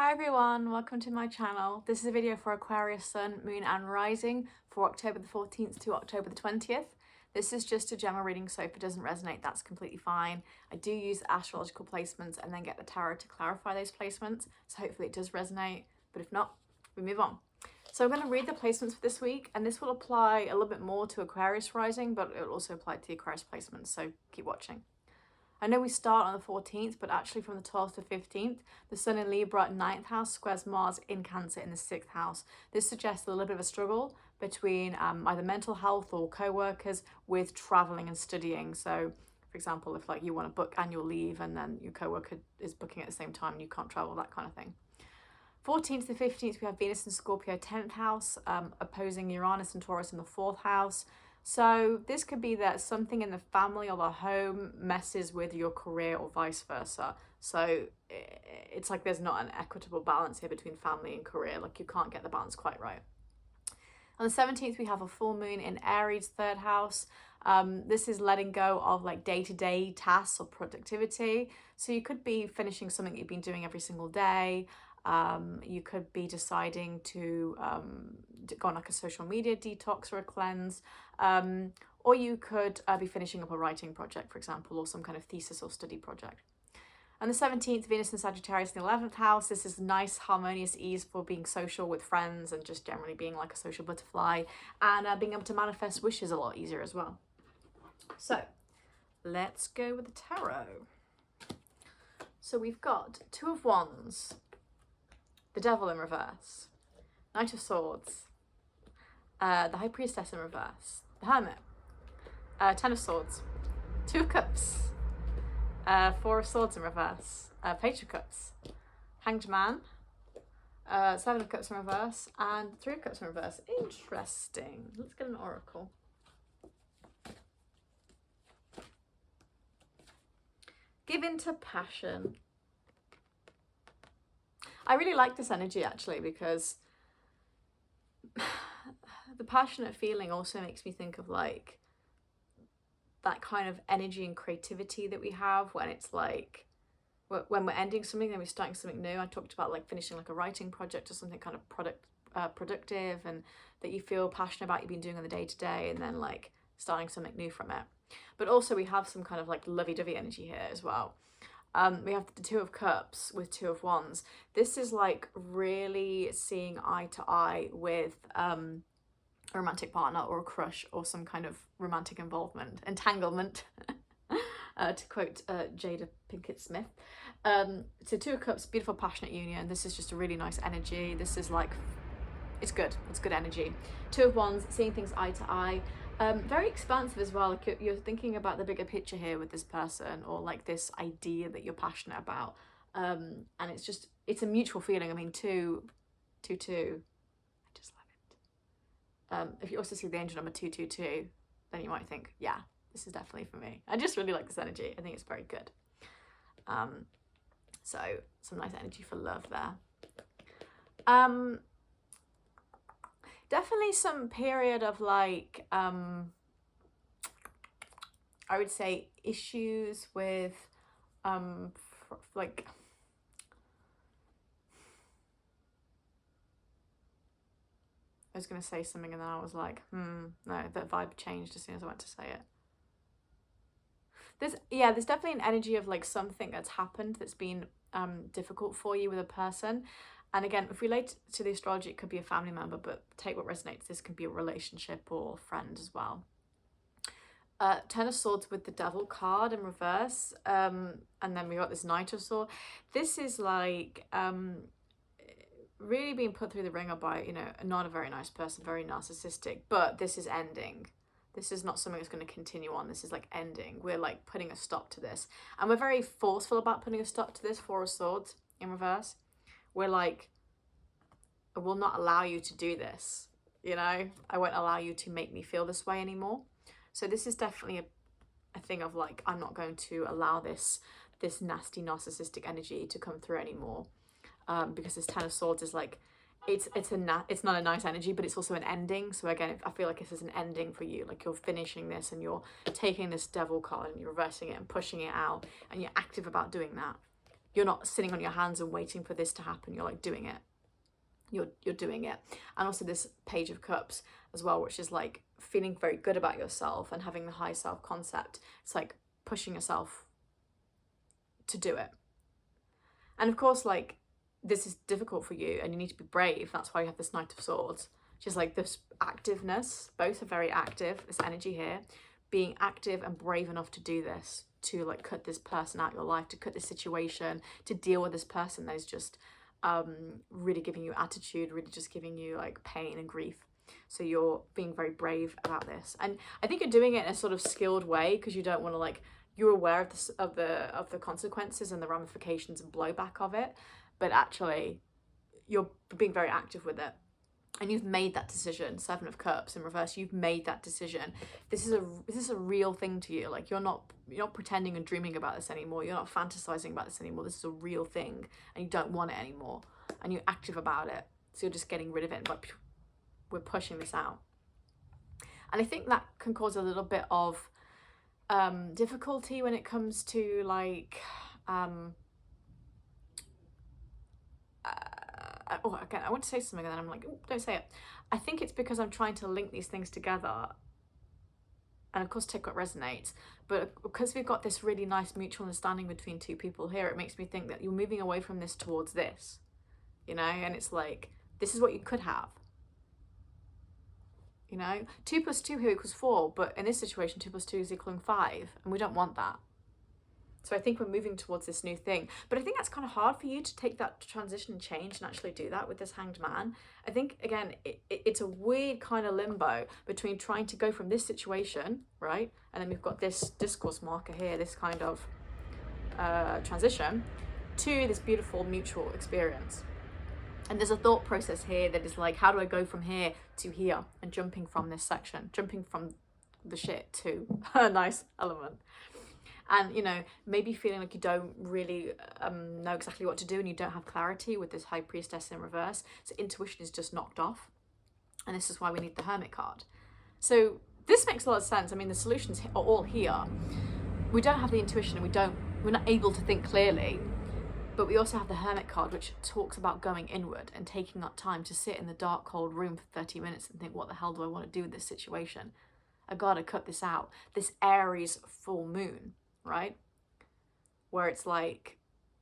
Hi everyone, welcome to my channel. This is a video for Aquarius Sun, Moon and Rising for October the 14th to October the 20th. This is just a general reading, so if it doesn't resonate, that's completely fine. I do use astrological placements and then get the tarot to clarify those placements, so hopefully it does resonate, but if not, we move on. So I'm going to read the placements for this week, and this will apply a little bit more to Aquarius Rising, but it will also apply to the Aquarius placements, so keep watching. I know we start on the 14th, but actually from the 12th to 15th, the Sun in Libra 9th house squares Mars in Cancer in the 6th house. This suggests a little bit of a struggle between either mental health or co-workers with traveling and studying. So, for example, if like you want to book annual leave and then your co-worker is booking at the same time and you can't travel, that kind of thing. 14th to 15th, we have Venus and Scorpio 10th house, opposing Uranus and Taurus in the 4th house. So this could be that something in the family or the home messes with your career or vice versa. So it's like there's not an equitable balance here between family and career. Like you can't get the balance quite right. On the 17th, we have a full moon in Aries 3rd house. This is letting go of like day-to-day tasks or productivity. So you could be finishing something that you've been doing every single day. You could be deciding to go on like a social media detox or a cleanse, or you could be finishing up a writing project, for example, or some kind of thesis or study project. On the 17th, Venus and Sagittarius in the 11th house. This is nice, harmonious ease for being social with friends and just generally being like a social butterfly, and being able to manifest wishes a lot easier as well. So let's go with the tarot. So we've got Two of Wands, the Devil in reverse, Knight of Swords, the High Priestess in reverse, the Hermit, Ten of Swords, Two of Cups, Four of Swords in reverse, Page of Cups, Hanged Man, Seven of Cups in reverse, and Three of Cups in reverse. Interesting. Let's get an oracle. Give into passion. I really like this energy actually, because the passionate feeling also makes me think of like that kind of energy and creativity that we have when it's like when we're ending something and we're starting something new. I talked about like finishing like a writing project or something kind of productive and that you feel passionate about, you've been doing on the day-to-day, and then like starting something new from it. But also we have some kind of like lovey-dovey energy here as well. We have the Two of Cups with Two of Wands. This is like really seeing eye to eye with a romantic partner or a crush or some kind of romantic involvement, entanglement, to quote Jada Pinkett Smith. So Two of Cups, beautiful passionate union. This is just a really nice energy. This is like, it's good energy. Two of Wands, seeing things eye to eye. Very expansive as well. Like you're thinking about the bigger picture here with this person, or like this idea that you're passionate about, and it's a mutual feeling. I mean, two, I just love it. If you also see the angel number 222, then you might think, yeah, this is definitely for me. I just really like this energy. I think it's very good. So some nice energy for love there. Definitely some period of like, I would say issues with, like, I was going to say something and then I was like, no, that vibe changed as soon as I went to say it. There's definitely an energy of like something that's happened that's been difficult for you with a person. And again, if we relate to the astrology, it could be a family member, but take what resonates. This can be a relationship or friend as well. Ten of Swords with the Devil card in reverse. And then we got this Knight of Swords. This is like really being put through the ringer by, you know, not a very nice person, very narcissistic, but this is ending. This is not something that's going to continue on. This is like ending. We're like putting a stop to this. And we're very forceful about putting a stop to this. Four of Swords in reverse. We're like, I will not allow you to do this, you know? I won't allow you to make me feel this way anymore. So this is definitely a thing of like, I'm not going to allow this nasty narcissistic energy to come through anymore. Because this Ten of Swords is like, it's not a nice energy, but it's also an ending. So again, I feel like this is an ending for you. Like you're finishing this and you're taking this Devil card and you're reversing it and pushing it out, and you're active about doing that. you're not sitting on your hands and waiting for this to happen. You're like doing it. You're doing it. And also this Page of Cups as well, which is like feeling very good about yourself and having the high self-concept. It's like pushing yourself to do it. And of course, like, this is difficult for you and you need to be brave. That's why you have this Knight of Swords, which is like this activeness. Both are very active, this energy here. Being active and brave enough to do this, to like cut this person out of your life, to cut this situation, to deal with this person that is just really giving you attitude, really just giving you like pain and grief. So you're being very brave about this. And I think you're doing it in a sort of skilled way, because you don't want to like, you're aware of this, of the consequences and the ramifications and blowback of it, but actually you're being very active with it. And you've made that decision. Seven of Cups in reverse, you've made that decision. This is a real thing to you. Like, you're not pretending and dreaming about this anymore. You're not fantasizing about this anymore. This is a real thing, and you don't want it anymore. And you're active about it. So you're just getting rid of it. But we're pushing this out. And I think that can cause a little bit of difficulty when it comes to like again, I want to say something and then I'm like, don't say it. I think it's because I'm trying to link these things together, and of course take what resonates, but because we've got this really nice mutual understanding between two people here, it makes me think that you're moving away from this towards this, you know. And it's like, this is what you could have, you know. 2 + 2 here equals 4, but in this situation 2 + 2 is equaling 5, and we don't want that. So I think we're moving towards this new thing. But I think that's kind of hard for you to take that transition and change and actually do that with this Hanged Man. I think, again, it's a weird kind of limbo between trying to go from this situation, right? And then we've got this discourse marker here, this kind of transition, to this beautiful mutual experience. And there's a thought process here that is like, how do I go from here to here? And jumping from this section, jumping from the shit to a nice element. And, you know, maybe feeling like you don't really know exactly what to do, and you don't have clarity with this High Priestess in reverse. So intuition is just knocked off. And this is why we need the Hermit card. So this makes a lot of sense. I mean, the solutions are all here. We don't have the intuition, and we're not able to think clearly. But we also have the Hermit card, which talks about going inward and taking that time to sit in the dark, cold room for 30 minutes and think, what the hell do I want to do with this situation? I gotta cut this out. This Aries full moon, right? Where it's like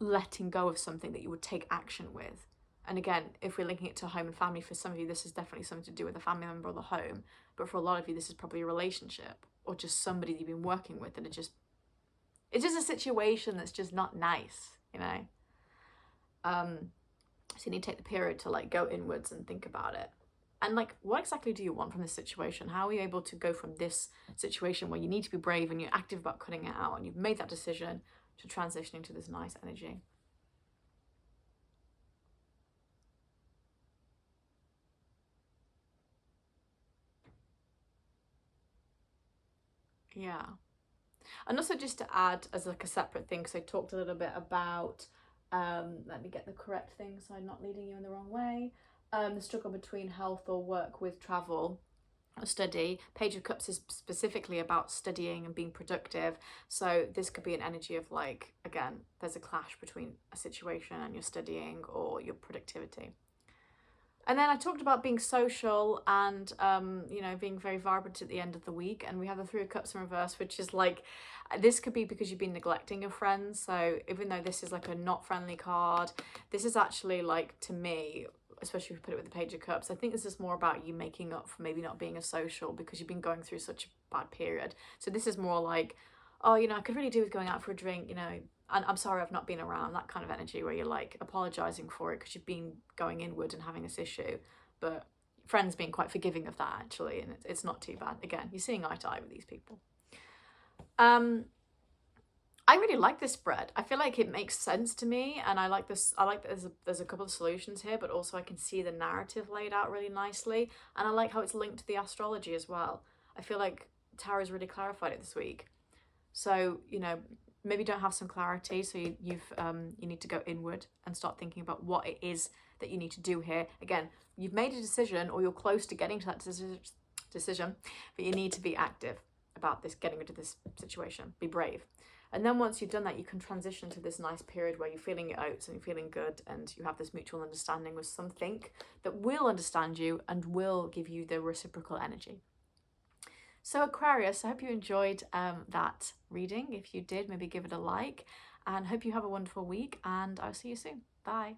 letting go of something that you would take action with. And again, if we're linking it to home and family, for some of you, this is definitely something to do with a family member or the home. But for a lot of you, this is probably a relationship or just somebody that you've been working with, and it's just a situation that's just not nice, you know? So you need to take the period to like go inwards and think about it. And like, what exactly do you want from this situation? How are you able to go from this situation where you need to be brave and you're active about cutting it out and you've made that decision, to transitioning to this nice energy? Yeah. And also just to add as like a separate thing, because I talked a little bit about, let me get the correct thing so I'm not leading you in the wrong way. The struggle between health or work with travel or study. Page of Cups is specifically about studying and being productive. So this could be an energy of like, again, there's a clash between a situation and your studying or your productivity. And then I talked about being social and, you know, being very vibrant at the end of the week. And we have the 3 of Cups in reverse, which is like, this could be because you've been neglecting your friends. So even though this is like a not friendly card, this is actually like, to me, especially if you put it with the Page of Cups, I think this is more about you making up for maybe not being as social because you've been going through such a bad period. So this is more like, oh, you know, I could really do with going out for a drink, you know, and I'm sorry I've not been around, that kind of energy where you're like apologizing for it because you've been going inward and having this issue. But friends being quite forgiving of that actually, and it's not too bad. Again, you're seeing eye to eye with these people. I really like this spread. I feel like it makes sense to me, and I like this. I like that there's a couple of solutions here, but also I can see the narrative laid out really nicely, and I like how it's linked to the astrology as well. I feel like Tarot's really clarified it this week. So, you know, maybe don't have some clarity, so you need to go inward and start thinking about what it is that you need to do here. Again, you've made a decision or you're close to getting to that decision, but you need to be active about this, getting into this situation. Be brave. And then once you've done that, you can transition to this nice period where you're feeling your oats and you're feeling good, and you have this mutual understanding with something that will understand you and will give you the reciprocal energy. So Aquarius, I hope you enjoyed that reading. If you did, maybe give it a like, and hope you have a wonderful week, and I'll see you soon. Bye.